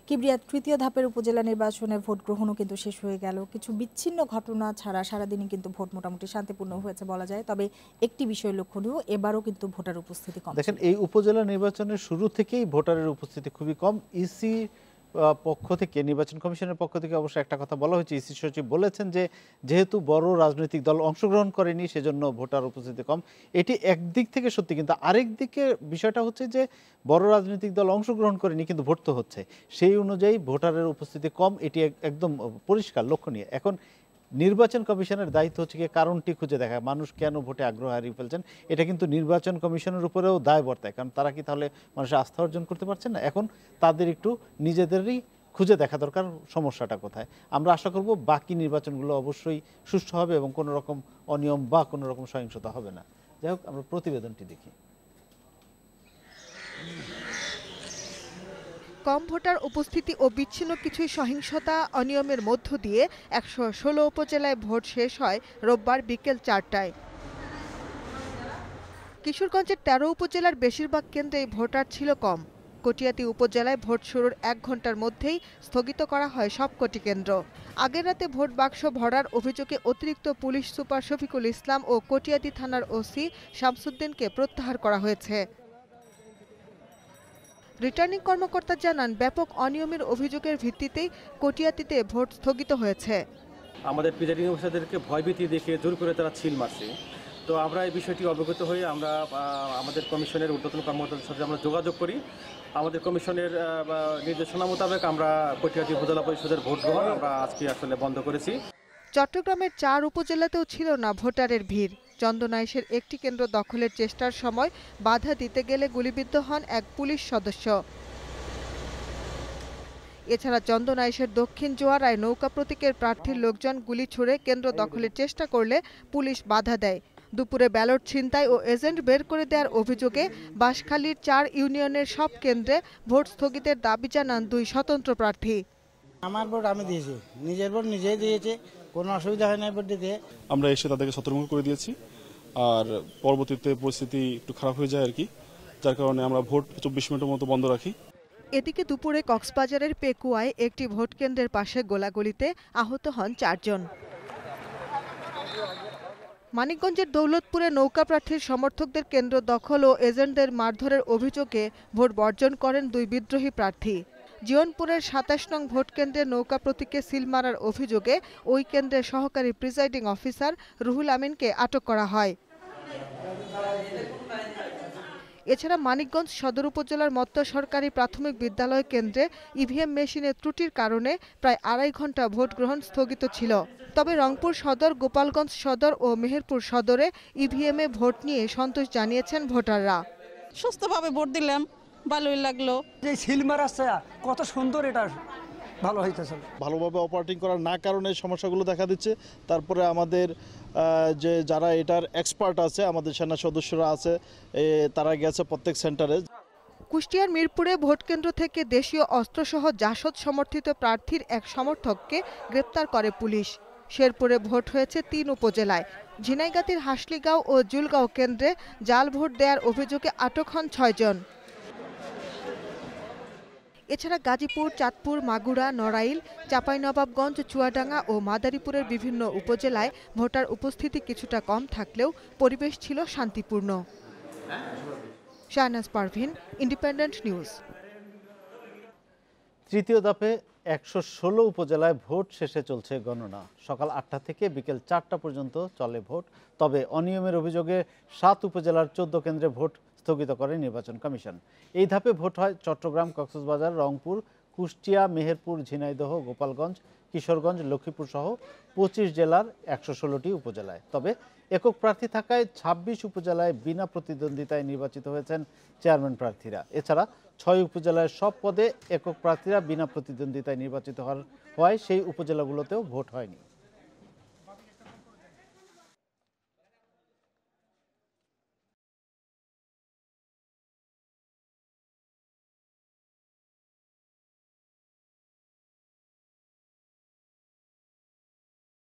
কিবরিয়ার তৃতীয় ধাপের উপজেলা নির্বাচনে ভোট গ্রহণও কিন্তু শেষ হয়ে গেল। কিছু বিচ্ছিন্ন ঘটনা ছাড়া সারাদিনই কিন্তু ভোট মোটামুটি শান্তিপূর্ণ হয়েছে বলা যায়। তবে একটি বিষয় লক্ষণীয়, এবারও কিন্তু ভোটার উপস্থিতি কম। দেখেন, এই উপজেলা নির্বাচনের শুরু থেকেই ভোটারের উপস্থিতি খুবই কম। ইসি পক্ষ থেকে, নির্বাচন কমিশনের পক্ষ থেকে অবশ্য একটা কথা বলা হয়েছে। ইসি সচিব বলেছেন যে যেহেতু বড় রাজনৈতিক দল অংশগ্রহণ করেনি সেজন্য ভোটার উপস্থিতি কম। এটি একদিক থেকে সত্যি, কিন্তু আরেক দিকে বিষয়টা হচ্ছে যে বড় রাজনৈতিক দল অংশগ্রহণ করেনি কিন্তু ভোট তো হচ্ছে, সেই অনুযায়ী ভোটারের উপস্থিতি কম, এটি একদম পরিষ্কার লক্ষণীয়। এখন নির্বাচন কমিশনের দায়িত্ব হচ্ছে গিয়ে কারণটি খুঁজে দেখা, মানুষ কেন ভোটে আগ্রহ হারিয়ে ফেলছেন। এটা কিন্তু নির্বাচন কমিশনের উপরেও দায় বর্তায়, কারণ তারা কি তাহলে মানুষের আস্থা অর্জন করতে পারছেন না? এখন তাদের একটু নিজেদেরই খুঁজে দেখা দরকার সমস্যাটা কোথায়। আমরা আশা করব বাকি নির্বাচনগুলো অবশ্যই সুষ্ঠু হবে এবং কোনো রকম অনিয়ম বা কোনো রকম সহিংসতা হবে না। যাই হোক, আমরা প্রতিবেদনটি দেখি। কম ভোটার উপস্থিতি ও বিচ্ছিন্ন কিছু সহিংসতা অনিয়মের মধ্য দিয়ে ১১৬ উপজেলায় ভোট শেষ হয় রোববার বিকেল ৪টায়। কিশোরগঞ্জের ১৩ উপজেলার বেশিরভাগ কেন্দ্রেই ভোটার ছিল কম। কটিয়াদী উপজেলায় ভোট শুরুর ১ ঘন্টার মধ্যেই স্থগিত করা হয় সবকটি কেন্দ্র। আগের রাতে ভোট বাক্স ভরার অভিযোগে অতিরিক্ত পুলিশ সুপার শফিকুল ইসলাম ও কটিয়াদী থানার ওসি শামসুদ্দিনকে প্রত্যাহার করা হয়েছে। রিটার্নিং কর্মকর্তা জানান, ব্যাপক অনিয়মের অভিযোগের ভিত্তিতেই কটিয়াদীতে ভোট স্থগিত হয়েছে। আমাদের প্রিজাইডিং অফিসারদেরকে ভয়ভীতি দেখিয়ে জোর করে তারা ছিল মারছে। তো আমরা এই বিষয়টি অবগত হয়ে আমরা আমাদের কমিশনের ঊর্ধ্বতন কর্মকর্তাদের সাথে আমরা যোগাযোগ করি। আমাদের কমিশনের নির্দেশনা মোতাবেক আমরা কটিয়াদী উপজেলা পরিষদের ভোট গ্রহণ আমরা আজকে আসলে বন্ধ করেছি। চট্টগ্রামের ৪ উপজেলাতেও ছিল না ভোটারের ভিড়। চন্দনাইশের একটি কেন্দ্র দখলের চেষ্টার সময় বাধা দিতে গেলে গুলিবিদ্ধ হন এক পুলিশ সদস্য। এছাড়া চন্দনাইশের দক্ষিণ জোয়ারায় নৌকা প্রতীকের প্রার্থীর লোকজন গুলি ছুড়ে কেন্দ্র দখলের চেষ্টা করলে পুলিশ বাধা দেয়। দুপুরে ব্যালট ছিনতাই ও এজেন্ট বের করে দেওয়ার অভিযোগে বাঁশখালীর ৪ ইউনিয়নের সব কেন্দ্রে ভোট স্থগিতের দাবি জানান ২ স্বতন্ত্র প্রার্থী। আমার ভোট আমি দিয়েছি, নিজের ভোট নিজেই দিয়েছে, কোনো অসুবিধা হয় না ভোট দিতে। আমরা এসে তাদেরকে সতর্ক করে দিয়েছি, আর পরবর্তীতে পরিস্থিতি একটু খারাপ হয়ে যায় আর কি, যার কারণে আমরা ভোট ২৪ মিনিটের মতো বন্ধ রাখি। এদিকে দুপুরে কক্সবাজারের পেকুয়ায় একটি ভোট কেন্দ্রের পাশে গোলাগুলিতে আহত হন ৪ জন। মানিকগঞ্জের দৌলতপুরে নৌকা প্রার্থীর সমর্থকদের কেন্দ্র দখল ও এজেন্টদের মারধরের অভিযোগে ভোট বর্জন করেন ২ বিদ্রোহী প্রার্থী। জিয়নপুরের ২৭ নং ভোট কেন্দ্রে নৌকা প্রতীকে সিল মারার অভিযোগে ওই কেন্দ্রের সহকারী প্রিজাইডিং অফিসার রুহুল আমিনকে আটক করা হয়। এছাড়া মানিকগঞ্জ সদর উপজেলার মত্ত সরকারি প্রাথমিক বিদ্যালয় কেন্দ্রে ইভিএম মেশিনের ত্রুটির কারণে প্রায় ২.৫ ঘন্টা ভোট গ্রহণ স্থগিত ছিল। তবে রংপুর সদর, গোপালগঞ্জ সদর ও মেহেরপুর সদরে ইভিএমে ভোট নিয়ে সন্তোষ জানিয়েছেন ভোটাররা। সুস্থভাবে ভোট দিলাম, ভালোই লাগলো। যে সিল মারাচ্ছে কত সুন্দর, এটা ভালো হইতেছে। ভালোভাবে অপারেটিং করার না কারণে সমস্যাগুলো দেখা দিচ্ছে। তারপরে আমাদের যে যারা এটার এক্সপার্ট আছে, আমাদের সেনা সদস্যরা আছে, তারা গেছে প্রত্যেক সেন্টারে। কুষ্টিয়ার মিরপুরে ভোটকেন্দ্র থেকে দেশীয় অস্ত্রসহ জাসদ সমর্থিত প্রার্থীর এক সমর্থককে গ্রেপ্তার করে পুলিশ। শেরপুরে ভোট হয়েছে ৩ উপজেলায়। ঝিনাইগাতীর হাসলিগাঁও ও জুলগাঁও কেন্দ্রে জাল ভোট দেওয়ার অভিযোগে আটক হন ৬ জন। এছাড়া গাজীপুর, চাঁদপুর, মাগুরা, নড়াইল, চাঁপাইনবাবগঞ্জ, চুয়াডাঙ্গা ও মাদারীপুরের বিভিন্ন উপজেলায় ভোটার উপস্থিতি কিছুটা কম থাকলেও পরিবেশ ছিল শান্তিপূর্ণ। Shahnaz Parvin, independent news. তৃতীয় ধাপে ১১৬ উপজেলায় ভোট শেষে চলছে গণনা। সকাল ৮টা থেকে বিকেল ৪টা পর্যন্ত চলে ভোট। তবে অনিয়মের অভিযোগে ৭ উপজেলার ১৪ কেন্দ্রে ভোট স্থগিত করে নির্বাচন কমিশন। এই ধাপে ভোট হয় চট্টগ্রাম, কক্সবাজার, রংপুর, কুষ্টিয়া, মেহেরপুর, ঝিনাইদহ, গোপালগঞ্জ, কিশোরগঞ্জ, লক্ষ্মীপুর সহ ২৫ জেলার ১১৬টি উপজেলায়। তবে একক প্রার্থী থাকায় ২৬ উপজেলায় বিনা প্রতিদ্বন্দ্বিতায় নির্বাচিত হয়েছেন চেয়ারম্যান প্রার্থীরা। এছাড়া ৬ উপজেলায় সব পদে একক প্রার্থীরা বিনা প্রতিদ্বন্দ্বিতায় নির্বাচিত হওয়ায় সেই উপজেলাগুলোতেও ভোট হয়নি।